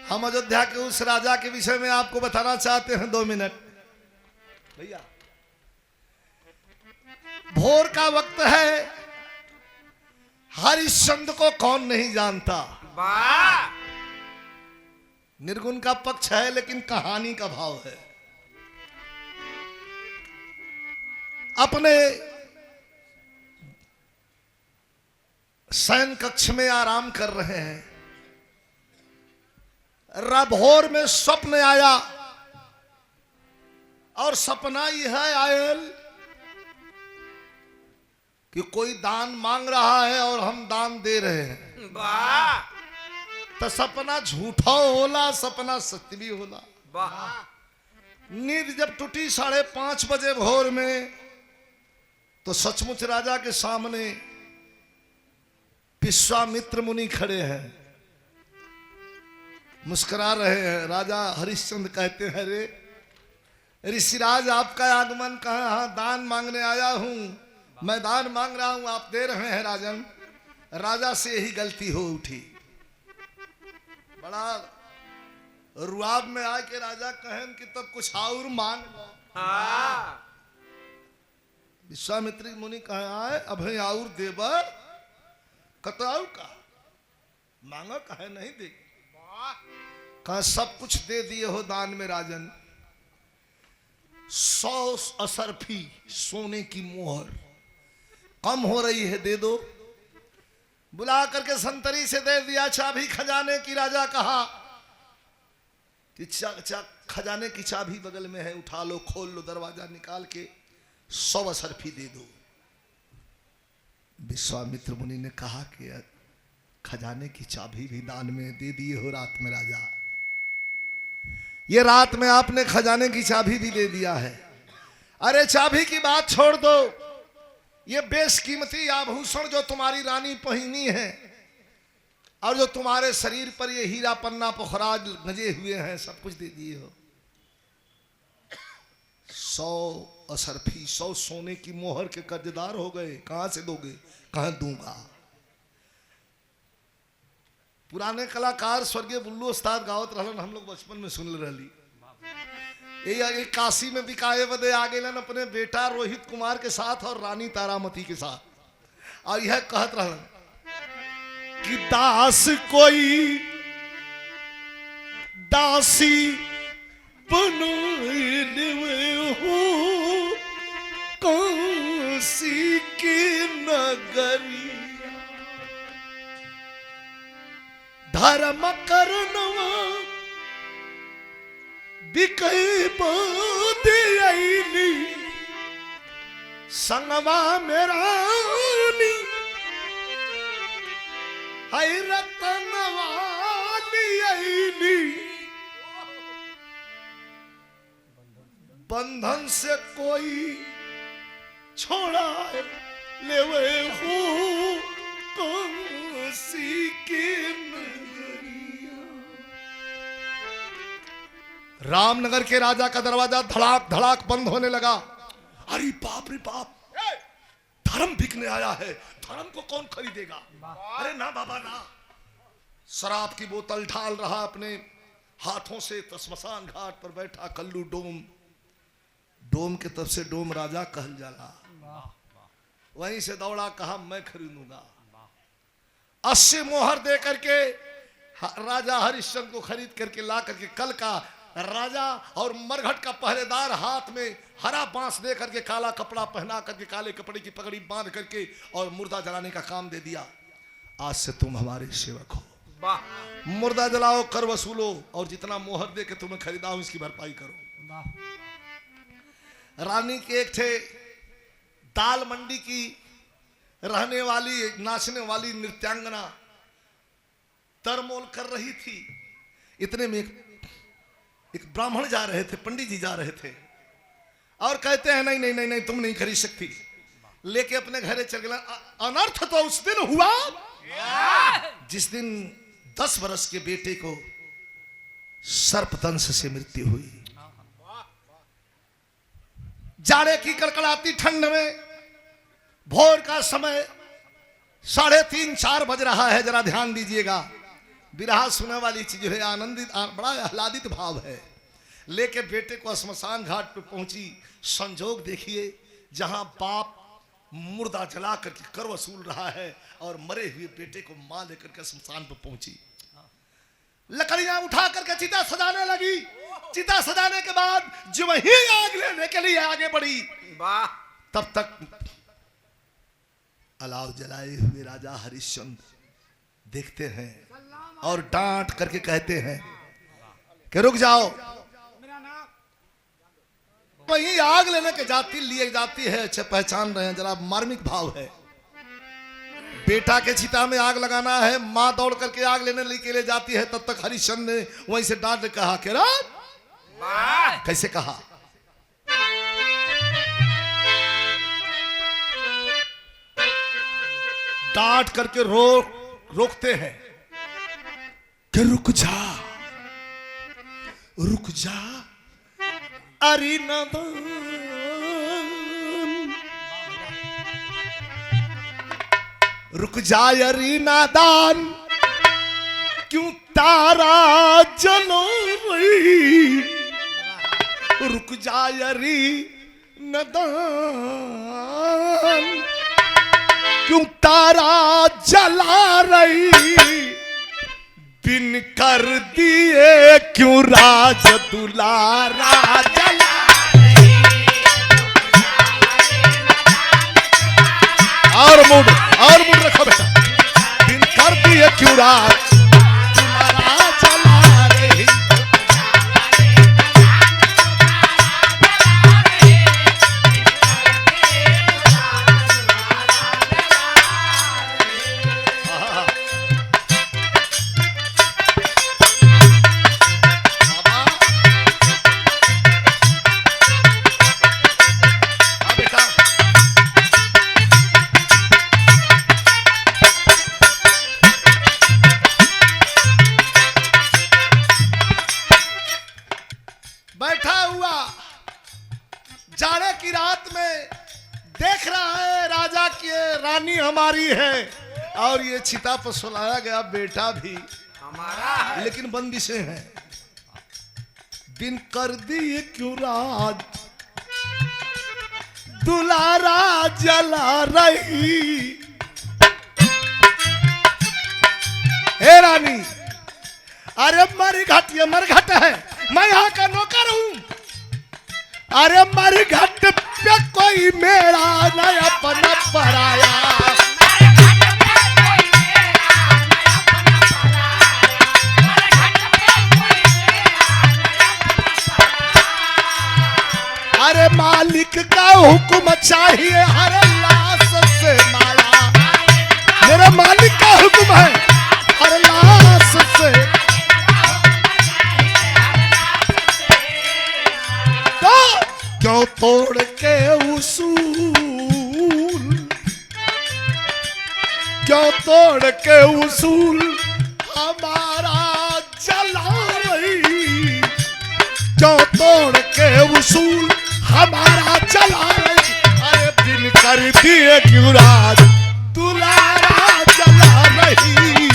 हम अयोध्या के उस राजा के विषय में आपको बताना चाहते हैं 2 मिनट। भैया भोर का वक्त है, हरिश्चंद्र को कौन नहीं जानता। निर्गुण का पक्ष है लेकिन कहानी का भाव है। अपने शयन कक्ष में आराम कर रहे हैं, भोर में स्वप्न आया और सपना यह आयल कि कोई दान मांग रहा है और हम दान दे रहे हैं। तो सपना झूठा होला, सपना सत्य भी होला। नींद जब टूटी 5:30 बजे भोर में, तो सचमुच राजा के सामने विश्वामित्र मुनि खड़े हैं, मुस्कुरा रहे हैं। राजा हरिश्चंद्र कहते हैं, रे ऋषिराज आपका आगमन कहाँ? हाँ, दान मांगने आया हूं, मैं दान मांग रहा हूं, आप दे रहे हैं राजन। राजा से यही गलती हो उठी। बड़ा रुआब में आके राजा कहें कि तब कुछ और मांग लो। विश्वामित्र मुनि कहे आए अभय और देवा कतराऊ का मांगा कहे नहीं दे। कहा सब कुछ दे दिए हो दान में राजन। 100 असरफी सोने की मोहर कम हो रही है, दे दो। बुला करके संतरी से दे दिया चाबी खजाने की। राजा कहा कि खजाने की चाबी बगल में है, उठा लो, खोल लो, दरवाजा निकाल के 100 असरफी दे दो। विश्वामित्र मुनि ने कहा कि खजाने की चाबी भी दान में दे दिए हो रात में राजा। ये रात में आपने खजाने की चाबी भी दे दिया है। अरे चाबी की बात छोड़ दो, ये बेशकीमती आभूषण जो तुम्हारी रानी पहनी है और जो तुम्हारे शरीर पर ये हीरा पन्ना पुखराज गजे हुए हैं, सब कुछ दे दिए हो। 100 असरफी 100 सोने की मोहर के कर्जदार हो गए। कहां से दोगे? कहां दूंगा। पुराने कलाकार स्वर्गीय बुल्लू उस्ताद गावत रहलन, हम लोग बचपन में सुन रही। ये काशी में बिकाए बदे आ गए अपने बेटा रोहित कुमार के साथ और रानी तारामती के साथ, और यह कहत रहलन कि दास कोई दासी हो काशी की नगरी, धर्म करनवा बिकई बादी आईली, संगवा मेरा हाय रतनवा आईली, बंधन से कोई छोड़ा लेवे हो काशी के नगरिया। रामनगर के राजा का दरवाजा धड़ाक धड़ाक बंद होने लगा। अरे बाप रे बाप, धर्म बिकने आया है, धर्म को कौन खरीदेगा? अरे ना बाबा ना। शराब की बोतल ढाल रहा अपने हाथों से, तस्मशान घाट पर बैठा कल्लू डोम, डोम के तब से डोम राजा कहल जाला, वहीं से दौड़ा, कहा मैं खरीदूंगा। 80 मोहर दे करके राजा हरिश्चंद्र को खरीद करके ला करके कल का राजा और मरघट का पहरेदार हाथ में हरा बांस दे करके काला कपड़ा पहना करके काले कपड़े की पगड़ी बांध करके और मुर्दा जलाने का काम दे दिया। आज से तुम हमारे सेवक हो, मुर्दा जलाओ, कर वसूलो, और जितना मोहर दे के तुम्हें खरीदा हूं इसकी भरपाई करो। रानी के एक थे दाल मंडी की रहने वाली नाचने वाली नृत्यांगना तरमोल कर रही थी। इतने में एक ब्राह्मण जा रहे थे, पंडित जी जा रहे थे, और कहते हैं नहीं नहीं नहीं नहीं तुम नहीं खरीद सकती, लेके अपने घरे चल गए। अनर्थ तो उस दिन हुआ जिस दिन 10 वर्ष के बेटे को सर्पदंश से मृत्यु हुई। जाड़े की कड़कड़ाती ठंड में भोर का समय 3:30-4 बज रहा है, जरा ध्यान दीजिएगा। विरहा सुनने वाली चीज है, आनंदित बड़ा आह्लादित भाव है। लेके बेटे को श्मशान घाट पे पहुंची। संजोग देखिए, जहां बाप मुर्दा जला करके कर वसूल रहा है और मरे हुए बेटे को मां लेकर के श्मशान पे पहुंची। लकड़ियां उठा करके चिता सजाने लगी। चिता सजाने के बाद जो वही आग लेने के लिए आगे बढ़ी, तब तक अलाव जलाए हुए राजा हरिश्चंद्र देखते हैं और डांट करके कहते हैं कि रुक जाओ। वही आग लेने के जाती लिए जाती है। अच्छा, पहचान रहे हैं, जरा मार्मिक भाव है। बेटा के चिता में आग लगाना है, मां दौड़ करके आग लेने के लिए जाती है। तब तक हरिश्चंद्र ने वहीं से डांट कहा कि कैसे कहा, डांट करके रोकते हैं कि रुक जा, रुक जा अरे नादान, रुक जा अरे नादान, क्यों तारा जलो रही, रुक जा अरे नादान, क्यों तारा जला रही, बिन कर दिए क्यों राज दुलारा जला रही। और मूड रखो बेटा, बिन कर दिए क्यों राज दुलारा जला रही। बैठा हुआ जाड़े की रात में देख रहा है राजा की रानी हमारी है और ये चिता पर सुलाया गया बेटा भी हमारा है, लेकिन बंदिशें हैं। बिन कर दिए क्यों राज दुलारा जला रही। हे रानी, अरे मरघट, ये मरघट है, मैं यहाँ का नौकर हूं। अरे मरघट पे कोई मेरा न अपना पराया, अरे मालिक का हुक्म चाहिए हर लाश से माया, मेरा मालिक का हुक्म है हर लाश से। तो क्यों तोड़ के उसूल, क्यों तोड़ के उसूल हमारा जला रही, क्यों तोड़ के उसूल हमारा चला रही। अरे बिन कर दिए क्यों राज दुलारा जला रही।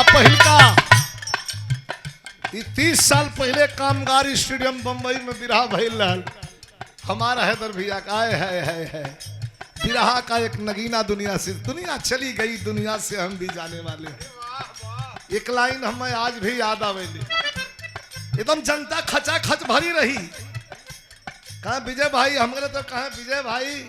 पहिलका 30 साल पहले कामगार स्टेडियम बंबई में बिरहा भइल रहल। हमारा हैदर भैया का है बिरहा का एक नगीना दुनिया से, दुनिया चली गई, दुनिया से हम भी जाने वाले हैं। एक लाइन हमें आज भी याद आवेली, एकदम जनता खचा खच भरी रही। कहा विजय भाई, हमारे तो कहा विजय भाई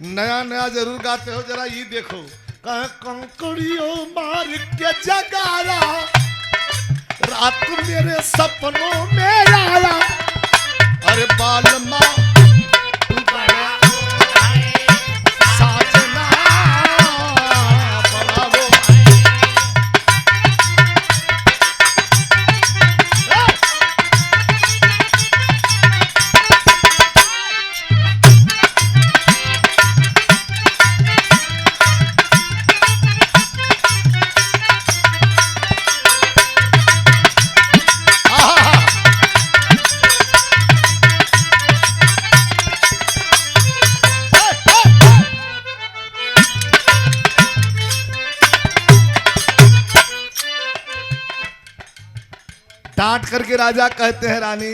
नया नया जरूर गाते हो, जरा ये देखो। कहा कंकड़ियों मार के जगाया, रात मेरे सपनों में आया। अरे बालमा साजना बड़ा वो डांट करके राजा कहते हैं रानी,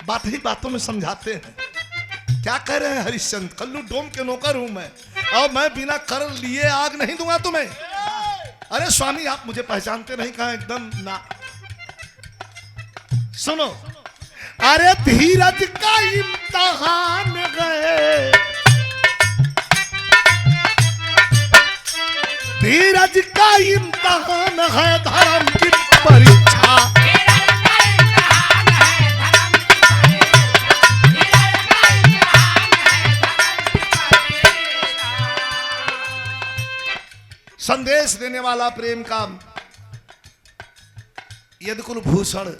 बात ही बातों में समझाते हैं। क्या कह रहे हैं हरिश्चंद्र, कल्लू डोम के नौकर हूं मैं, और मैं बिना कर लिए आग नहीं दूंगा तुम्हें। अरे स्वामी आप मुझे पहचानते नहीं, कहा एकदम ना। सुनो, अरे धीरज का इम्तिहान गए, धीरज का इम्तिहान है धर्म की परीक्षा। संदेश देने वाला प्रेम का यदकुल भूषण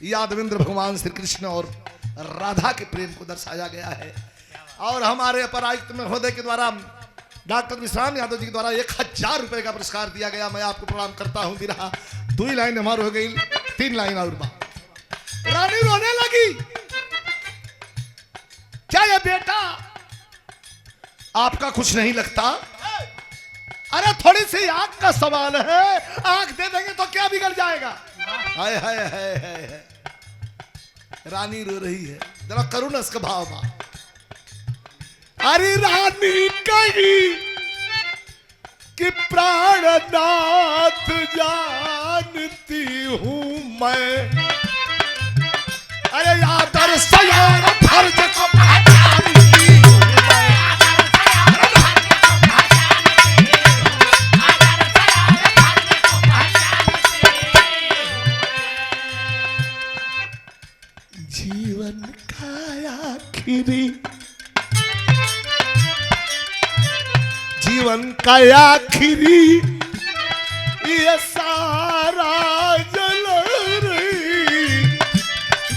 यादवेंद्र भगवान श्री कृष्ण और राधा के प्रेम को दर्शाया गया है। और हमारे अपर आयुक्त महोदय के द्वारा डॉक्टर विश्राम यादव जी के द्वारा 1000 रुपए का पुरस्कार दिया गया। मैं आपको प्रणाम करता हूं। बिरहा 2 लाइन हमारे हो गई, 3 लाइन और बा। रानी रोने लगी, क्या ये बेटा आपका कुछ नहीं लगता? अरे थोड़ी सी आंख का सवाल है, आंख दे देंगे तो क्या बिगड़ जाएगा? हाय हाय हाय हाय, रानी रो रही है, जरा करुण इसका भाव बा। अरे रानी कही कि प्राणनाथ जानती हूं मैं, अरे यादर सयार फर्ज को पहचानती हूं मैं। जीवन का आखिरी, जीवन का आखिरी ये सारा जल रही,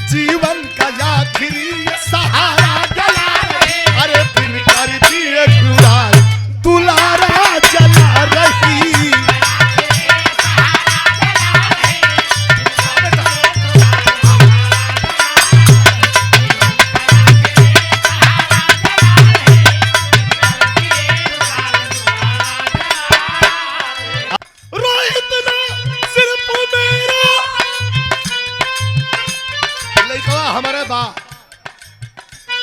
जीवन का आखिरी ये सहारा जला रही। अरे दिन कर दिए गुलाल दुलारा जला रही।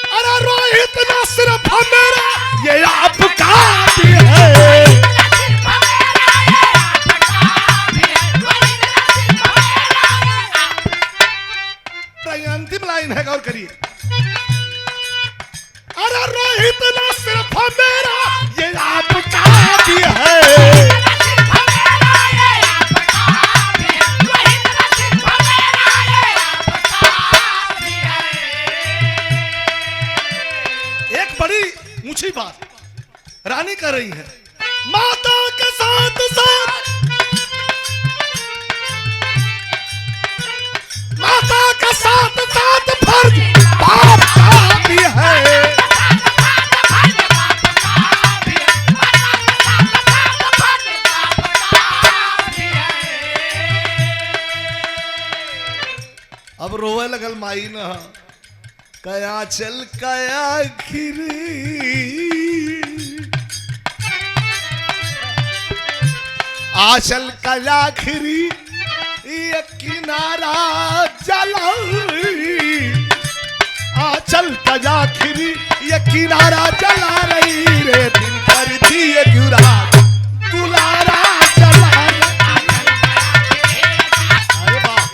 अरे रोहित ना सिर्फ मेरा, ये आपका भी है। अंतिम लाइन है, गौर करिए। अरे रोहित ना सिर्फ मेरा, ये आपका भी है। ऊंची बात रानी कर रही है, माता के साथ साथ, माता का साथ साथ फर्ज बाप का भी है। अब रोवे लगल माई न, कया चल कया खिरी, आचल कया खिरी ये किनारा जला रही, आचल कया खिरी ये किनारा जला रही रे। दिन कर दिए गुरा दुलारा जला रही। अरे वाह,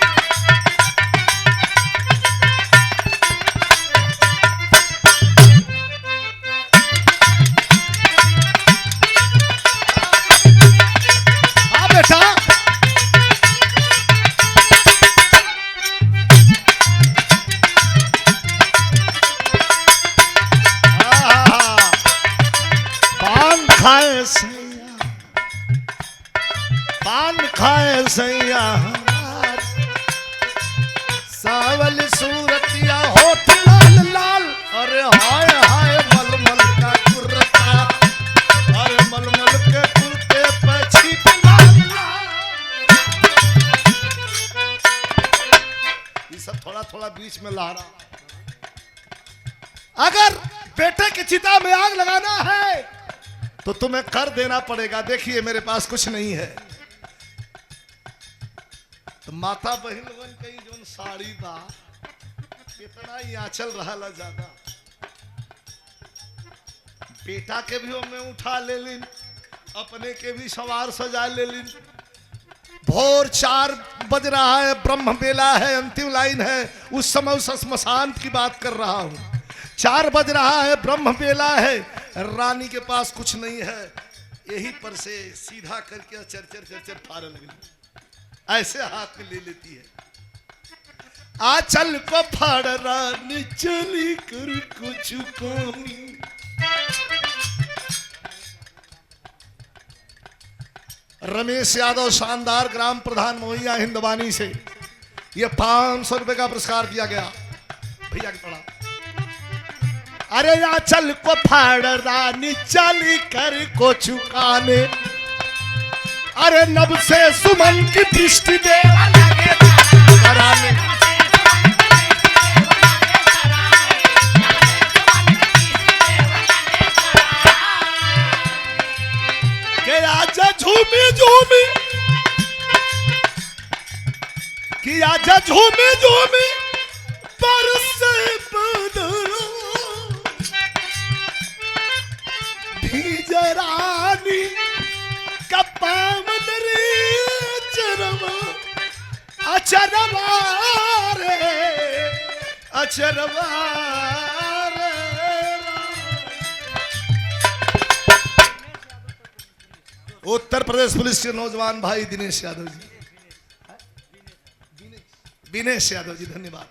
पान खाए सैया सावल सूरतिया होठ लाल लाल। अरे हाय हाय मलमल का कुर्ता, अरे मलमल के कुर्ते पे छीट लाल लाल। ये सब थोड़ा थोड़ा बीच में लहरा। अगर बेटे की चिता में आग लगाना है तो तुम्हें कर देना पड़ेगा। देखिए मेरे पास कुछ नहीं है, तो तो माता बहन लोगन कई जोन साड़ी बा कितना ही आंचल रहा ज्यादा, बेटा के भी में उठा ले लिन, अपने के भी सवार सजा ले लिन। भोर 4 बज रहा है, ब्रह्म बेला है, अंतिम लाइन है। उस समय उस श्मशान की बात कर रहा हूं। 4 बज रहा है, ब्रह्म बेला है, रानी के पास कुछ नहीं है। यही पर से सीधा करके चर फाड़ लगी, ऐसे हाथ में ले लेती है। आंचल को फाड़ रानी चली कर कुछ काम। रमेश यादव शानदार ग्राम प्रधान मोहिया हिंदवानी से ये 500 रुपए का पुरस्कार दिया गया। भैया की पढ़ा। अरे आंचल को फाड़ रानी चली कर को चुकाने, अरे नभ से सुमन की दृष्टि देवा लगे कराने। के आजा झूमी झूमी, कि आजा झूमी झूमी बरसे बदरा, भीजरानी कपामदरी चरवा, अचरवा रे अचरवा रे। उत्तर प्रदेश पुलिस के नौजवान भाई दिनेश यादव जी, दिनेश यादव जी धन्यवाद।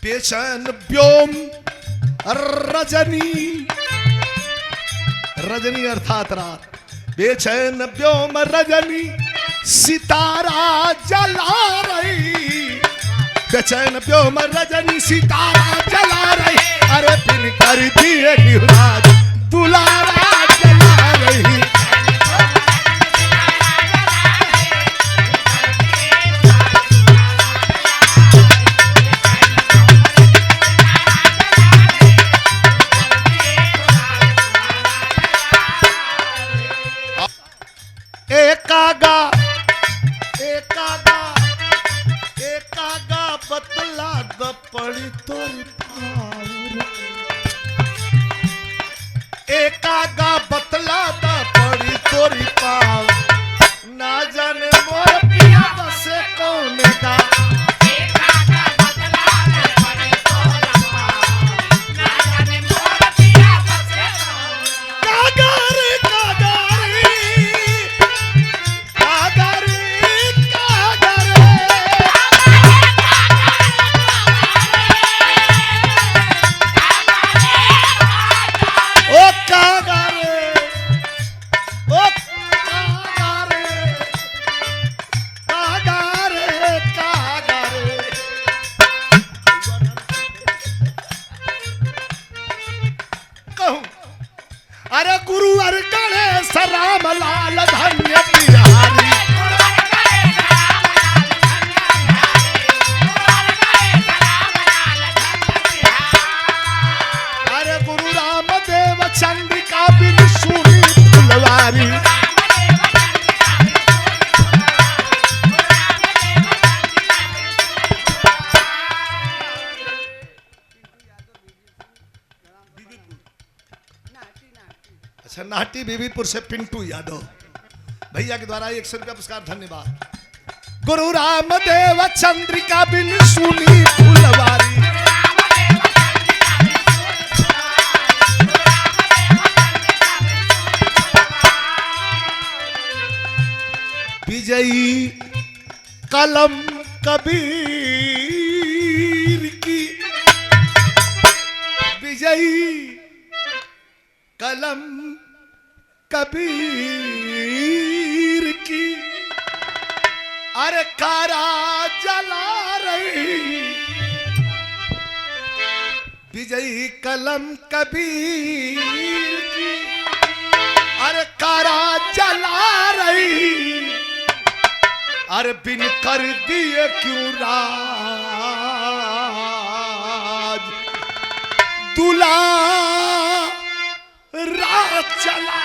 बेचैन व्योम रजनी, रजनी अर्थात रात, बेचैन व्योम रजनी सितारा जला रही, बेचैन व्योम रजनी सितारा जला रही, अरे बिन कर दिए युवराज दुलारा जला रही। एकागा एकागा एकागा बतला द पड़ी तोरी पावर, एकागा बतला द पड़ी तोरी पावर, ना जाने मोर पिया बसे कौन का। एकागा बतला द पड़ी तोरी पावर, ना जाने मोर पिया बसे कौन का। कागारे कागारे अरे गुरु अर गणेश राम लाल धन्य बिहारी, अरे गुरु राम देव चंद्रिका बिन सुनी फुलवारी। अच्छा, नाटी बीबीपुर से पिंटू यादव भैया के द्वारा 100 रुपया पुरस्कार धन्यवाद। गुरु रामदेव चंद्रिका बिन सुनी फुलवारी, विजयी कलम कबीर की, विजयी कलम कबीर की, अरे कारा जला रही, विजयी कलम कबीर की, अरे कारा जला रही, अरे बिन कर दिए क्यों राज दुला रात चला।